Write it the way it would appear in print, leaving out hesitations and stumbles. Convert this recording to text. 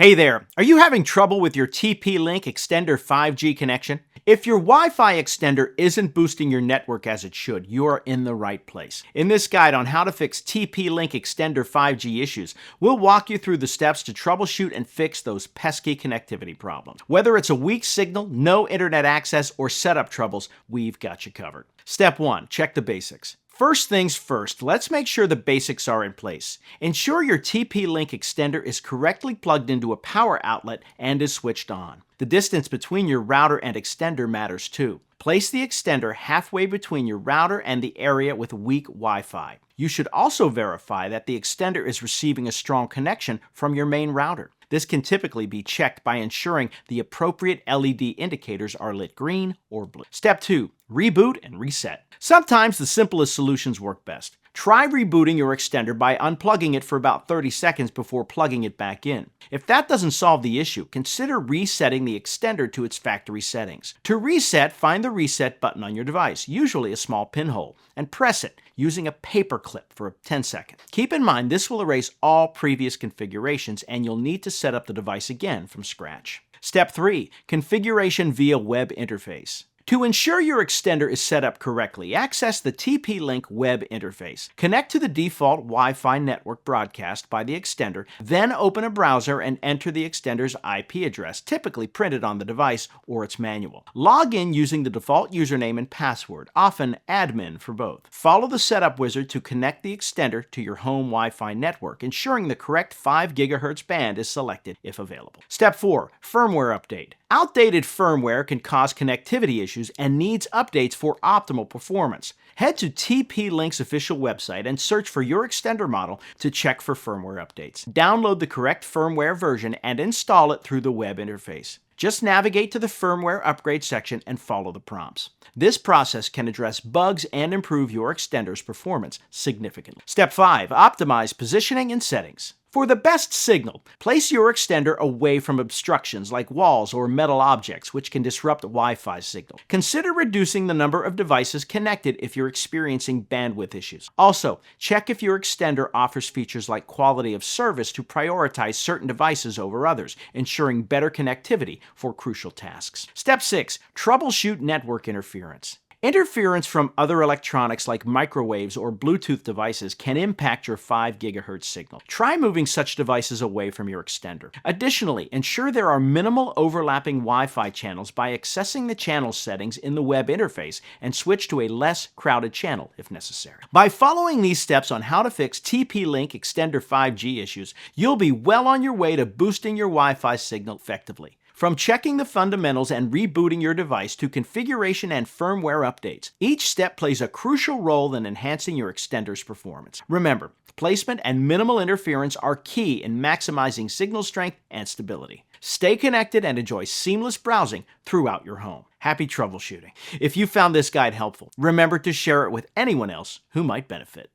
Hey there, are you having trouble with your TP-Link Extender 5G connection? If your Wi-Fi extender isn't boosting your network as it should, you are in the right place. In this guide on how to fix TP-Link Extender 5G issues, we'll walk you through the steps to troubleshoot and fix those pesky connectivity problems. Whether it's a weak signal, no internet access, or setup troubles, we've got you covered. Step 1. Check the basics. First things first, let's make sure the basics are in place. Ensure your TP-Link extender is correctly plugged into a power outlet and is switched on. The distance between your router and extender matters too. Place the extender halfway between your router and the area with weak Wi-Fi. You should also verify that the extender is receiving a strong connection from your main router. This can typically be checked by ensuring the appropriate LED indicators are lit green or blue. Step 2. Reboot and reset. Sometimes the simplest solutions work best. Try rebooting your extender by unplugging it for about 30 seconds before plugging it back in. If that doesn't solve the issue, consider resetting the extender to its factory settings. To reset, find the reset button on your device, usually a small pinhole, and press it using a paper clip for 10 seconds. Keep in mind this will erase all previous configurations and you'll need to set up the device again from scratch. Step 3. Configuration via web interface. To ensure your extender is set up correctly, access the TP-Link web interface. Connect to the default Wi-Fi network broadcast by the extender, then open a browser and enter the extender's IP address, typically printed on the device or its manual. Log in using the default username and password, often admin for both. Follow the setup wizard to connect the extender to your home Wi-Fi network, ensuring the correct 5 GHz band is selected if available. Step 4. Firmware update. Outdated firmware can cause connectivity issues and needs updates for optimal performance. Head to TP-Link's official website and search for your extender model to check for firmware updates. Download the correct firmware version and install it through the web interface. Just navigate to the firmware upgrade section and follow the prompts. This process can address bugs and improve your extender's performance significantly. Step 5. Optimize positioning and settings. For the best signal, place your extender away from obstructions like walls or metal objects, which can disrupt Wi-Fi signal. Consider reducing the number of devices connected if you're experiencing bandwidth issues. Also, check if your extender offers features like quality of service to prioritize certain devices over others, ensuring better connectivity for crucial tasks. Step 6. Troubleshoot network interference. Interference from other electronics like microwaves or Bluetooth devices can impact your 5 GHz signal. Try moving such devices away from your extender. Additionally, ensure there are minimal overlapping Wi-Fi channels by accessing the channel settings in the web interface and switch to a less crowded channel if necessary. By following these steps on how to fix TP-Link Extender 5G issues, you'll be well on your way to boosting your Wi-Fi signal effectively. From checking the fundamentals and rebooting your device to configuration and firmware updates, each step plays a crucial role in enhancing your extender's performance. Remember, placement and minimal interference are key in maximizing signal strength and stability. Stay connected and enjoy seamless browsing throughout your home. Happy troubleshooting. If you found this guide helpful, remember to share it with anyone else who might benefit.